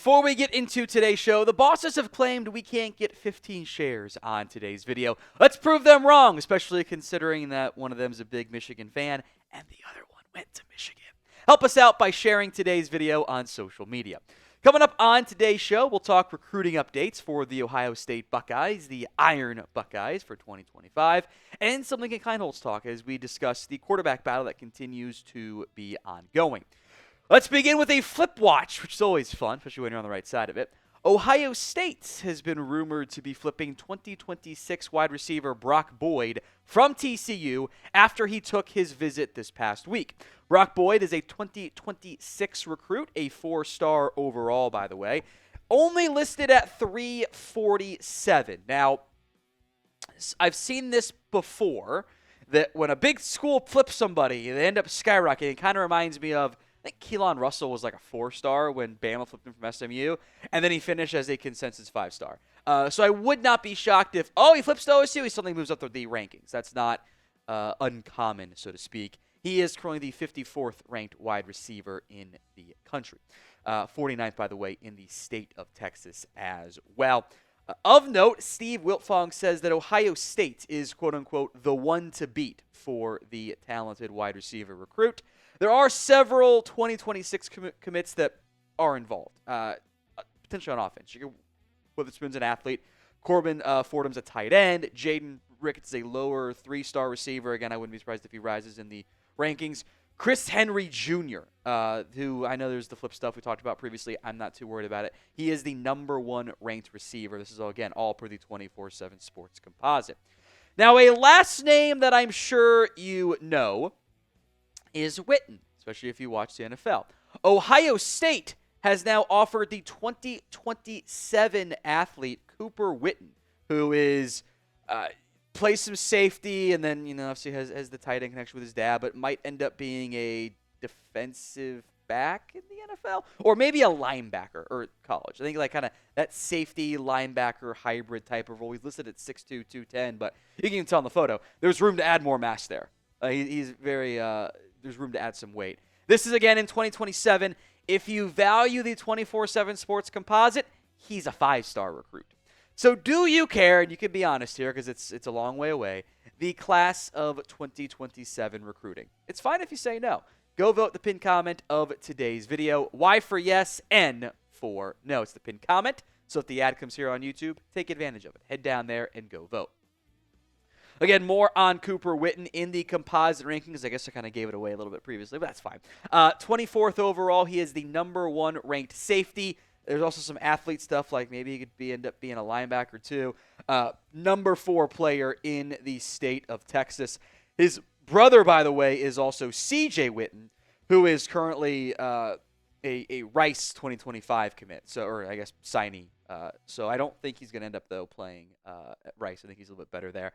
Before we get into today's show, the bosses have claimed we can't get 15 shares on today's video. Let's prove them wrong, especially considering that one of them is a big Michigan fan and the other one went to Michigan. Help us out by sharing today's video on social media. Coming up on today's show, we'll talk recruiting updates for the Ohio State Buckeyes, the Iron Buckeyes for 2025, and some Lincoln Kienholz talk as we discuss the quarterback battle that continues to be ongoing. Let's begin with a flip watch, which is always fun, especially when you're on the right side of it. Ohio State has been rumored to be flipping 2026 wide receiver Brock Boyd from TCU after he took his visit this past week. Brock Boyd is a 2026 recruit, a 4-star overall, by the way, only listed at 347. Now, I've seen this before, that when a big school flips somebody, they end up skyrocketing. It kind of reminds me of, I think Keelan Russell was like a 4-star when Bama flipped him from SMU, and then he finished as a consensus 5-star. So I would not be shocked if, he flips to OSU, he suddenly moves up the rankings. That's not uncommon, so to speak. He is currently the 54th ranked wide receiver in the country. 49th, by the way, in the state of Texas as well. Of note, Steve Wiltfong says that Ohio State is, quote-unquote, the one to beat for the talented wide receiver recruit. There are several 2026 commits that are involved, potentially on offense. Witherspoon's an athlete. Corbin Fordham's a tight end. Jaden Ricketts is a lower 3-star receiver. Again, I wouldn't be surprised if he rises in the rankings. Chris Henry Jr., who I know there's the flip stuff we talked about previously. I'm not too worried about it. He is the number 1 ranked receiver. This is, all per the 24/7 Sports Composite. Now, a last name that I'm sure you know is Whitten, especially if you watch the NFL. Ohio State has now offered the 2027 athlete Cooper Whitten, who is plays some safety and then obviously has the tight end connection with his dad, but might end up being a defensive back in the NFL or maybe a linebacker or college. I think like kind of that safety linebacker hybrid type of role. He's listed at 6'2", 210, but you can even tell in the photo there's room to add more mass there. He's very there's room to add some weight. This is, again, in 2027. If you value the 24/7 Sports Composite, he's a 5-star recruit. So do you care, and you can be honest here because it's a long way away, the class of 2027 recruiting? It's fine if you say no. Go vote the pinned comment of today's video. Y for yes, N for no. It's the pinned comment. So if the ad comes here on YouTube, take advantage of it. Head down there and go vote. Again, more on Cooper Whitten in the composite rankings. I guess I kind of gave it away a little bit previously, but that's fine. 24th overall. He is the number 1 ranked safety. There's also some athlete stuff, like maybe he could end up being a linebacker too. Number 4 player in the state of Texas. His brother, by the way, is also CJ Whitten, who is currently a Rice 2025 commit, or I guess signee. So I don't think he's going to end up, though, playing at Rice. I think he's a little bit better there.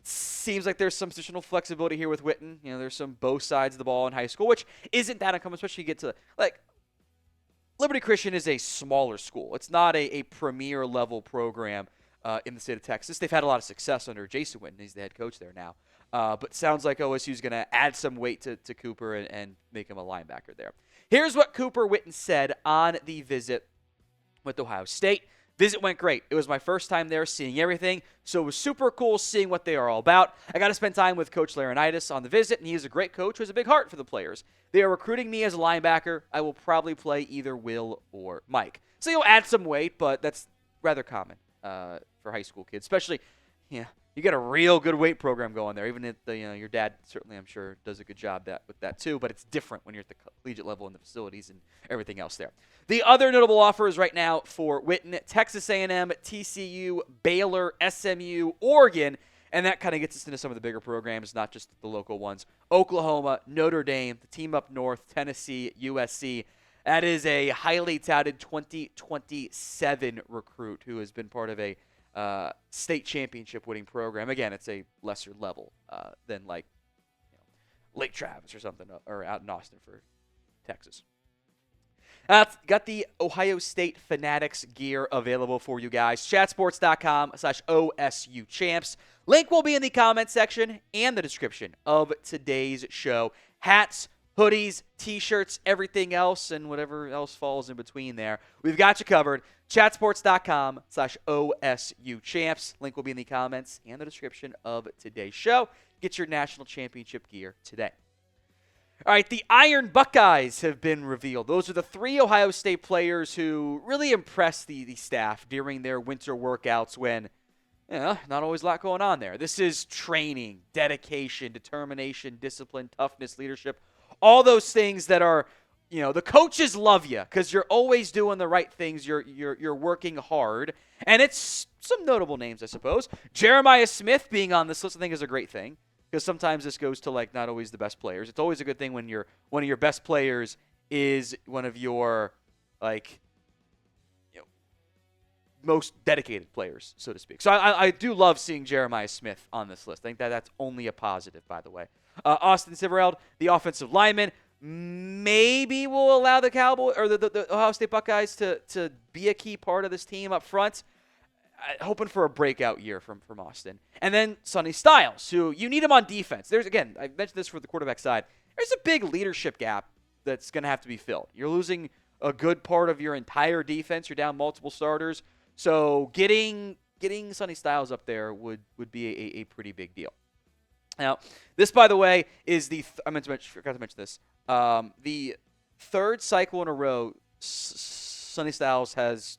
Seems like there's some positional flexibility here with Whitten. There's some both sides of the ball in high school, which isn't that uncommon, especially you get to, Liberty Christian is a smaller school. It's not a premier level program in the state of Texas. They've had a lot of success under Jason Whitten. He's the head coach there now. But sounds like OSU is going to add some weight to Cooper and make him a linebacker there. Here's what Cooper Whitten said on the visit with Ohio State. Visit went great. It was my first time there seeing everything, so it was super cool seeing what they are all about. I got to spend time with Coach Laurinaitis on the visit, and he is a great coach who has a big heart for the players. They are recruiting me as a linebacker. I will probably play either Will or Mike. So you'll add some weight, but that's rather common for high school kids, especially, you got a real good weight program going there. Even if your dad certainly, I'm sure, does a good job with that too. But it's different when you're at the collegiate level in the facilities and everything else there. The other notable offers right now for Whitten: Texas A&M, TCU, Baylor, SMU, Oregon, and that kind of gets us into some of the bigger programs, not just the local ones. Oklahoma, Notre Dame, the team up north, Tennessee, USC. That is a highly touted 2027 recruit who has been part of a state championship winning program. Again, it's a lesser level than Lake Travis or something, or out in Austin for Texas. Got the Ohio State Fanatics gear available for you guys. Chatsports.com/OSU champs. Link will be in the comment section and the description of today's show. Hats, hoodies, t-shirts, everything else, and whatever else falls in between there. We've got you covered. Chatsports.com/OSU champs. Link will be in the comments and the description of today's show. Get your national championship gear today. All right, the Iron Buckeyes have been revealed. Those are the 3 Ohio State players who really impressed the staff during their winter workouts when, not always a lot going on there. This is training, dedication, determination, discipline, toughness, leadership, all those things that are, the coaches love you because you're always doing the right things. You're working hard. And it's some notable names, I suppose. Jeremiah Smith being on this list, I think, is a great thing. Because sometimes this goes to not always the best players. It's always a good thing when one of your best players is one of your most dedicated players, so to speak. So I do love seeing Jeremiah Smith on this list. I think that's only a positive, by the way. Austin Siereveld, the offensive lineman, maybe will allow the Cowboys or the Ohio State Buckeyes to be a key part of this team up front. Hoping for a breakout year from Austin. And then Sonny Styles, who you need him on defense. I mentioned this for the quarterback side. There's a big leadership gap that's going to have to be filled. You're losing a good part of your entire defense. You're down multiple starters. So getting Sonny Styles up there would be a pretty big deal. Now, this, by the way, is forgot to mention this. The third cycle in a row, Sonny Styles has,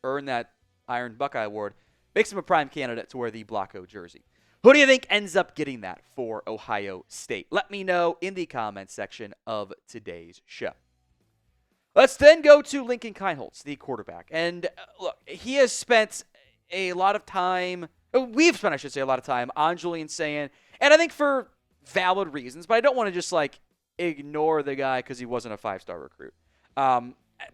earned that Iron Buckeye Award, makes him a prime candidate to wear the Blocko jersey. Who do you think ends up getting that for Ohio State? Let me know in the comments section of today's show. Let's then go to Lincoln Kienholz, the quarterback. And look, he has spent a lot of time, we've spent, I should say, a lot of time on Julian Sayin, and I think for valid reasons, but I don't want to just ignore the guy because he wasn't a 5-star recruit.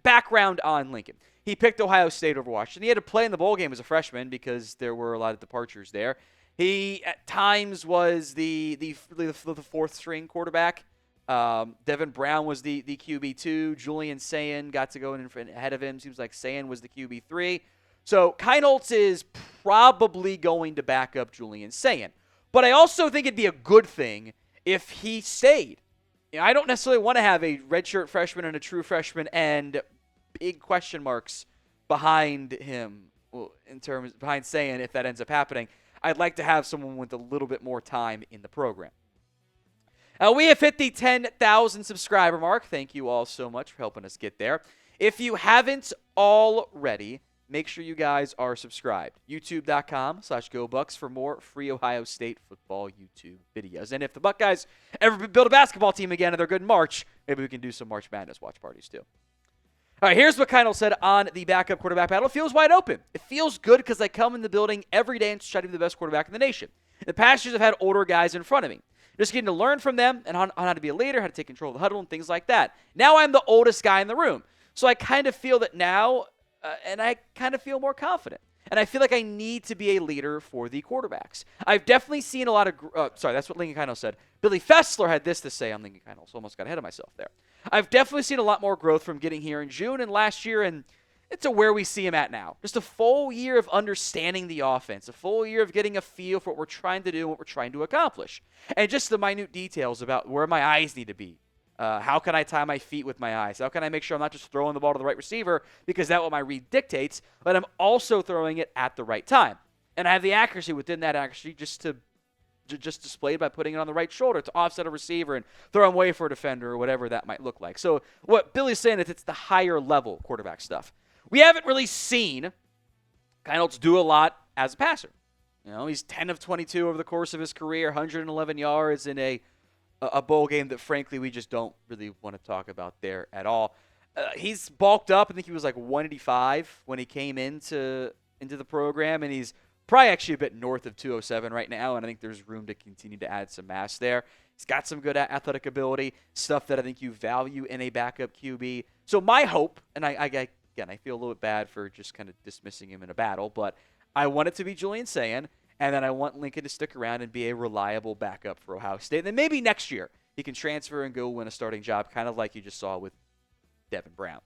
Background on Lincoln. He picked Ohio State over Washington. He had to play in the bowl game as a freshman because there were a lot of departures there. He, at times, was the 4th-string quarterback. Devin Brown was the QB2. Julian Sayin got to go in ahead of him. Seems like Sayin was the QB3. So Kienholz is probably going to back up Julian Sayin. But I also think it'd be a good thing if he stayed. I don't necessarily want to have a redshirt freshman and a true freshman and big question marks behind him behind Sayin if that ends up happening. I'd like to have someone with a little bit more time in the program. We have hit the 10,000 subscriber mark. Thank you all so much for helping us get there. If you haven't already, make sure you guys are subscribed. YouTube.com/GoBucks for more free Ohio State football YouTube videos. And if the Buckeyes ever build a basketball team again and they're good in March, maybe we can do some March Madness watch parties too. All right, here's what Kienholz said on the backup quarterback battle. It feels wide open. It feels good because I come in the building every day and try to be the best quarterback in the nation. In the past years, I've had older guys in front of me. Just getting to learn from them and on how to be a leader, how to take control of the huddle and things like that. Now I'm the oldest guy in the room. So I kind of feel that now, and I kind of feel more confident. And I feel like I need to be a leader for the quarterbacks. I've definitely seen a lot of that's what Lincoln Kienholz said. Billy Fessler had this to say on Lincoln Kienholz. Almost got ahead of myself there. I've definitely seen a lot more growth from getting here in June and last year, and it's to where we see him at now. Just a full year of understanding the offense, a full year of getting a feel for what we're trying to do and what we're trying to accomplish. And just the minute details about where my eyes need to be. How can I tie my feet with my eyes? How can I make sure I'm not just throwing the ball to the right receiver because that's what my read dictates, but I'm also throwing it at the right time. And I have the accuracy within that accuracy just displayed by putting it on the right shoulder to offset a receiver and throw him away for a defender or whatever that might look like. So what Billy's saying is it's the higher level quarterback stuff. We haven't really seen Kienholz do a lot as a passer. He's 10 of 22 over the course of his career, 111 yards in a bowl game that, frankly, we just don't really want to talk about there at all. He's bulked up. I think he was 185 when he came into the program, and he's probably actually a bit north of 207 right now, and I think there's room to continue to add some mass there. He's got some good athletic ability, stuff that I think you value in a backup QB. So my hope, and I feel a little bit bad for just kind of dismissing him in a battle, but I want it to be Julian Sayin, and then I want Lincoln to stick around and be a reliable backup for Ohio State. And then maybe next year he can transfer and go win a starting job, kind of like you just saw with Devin Brown.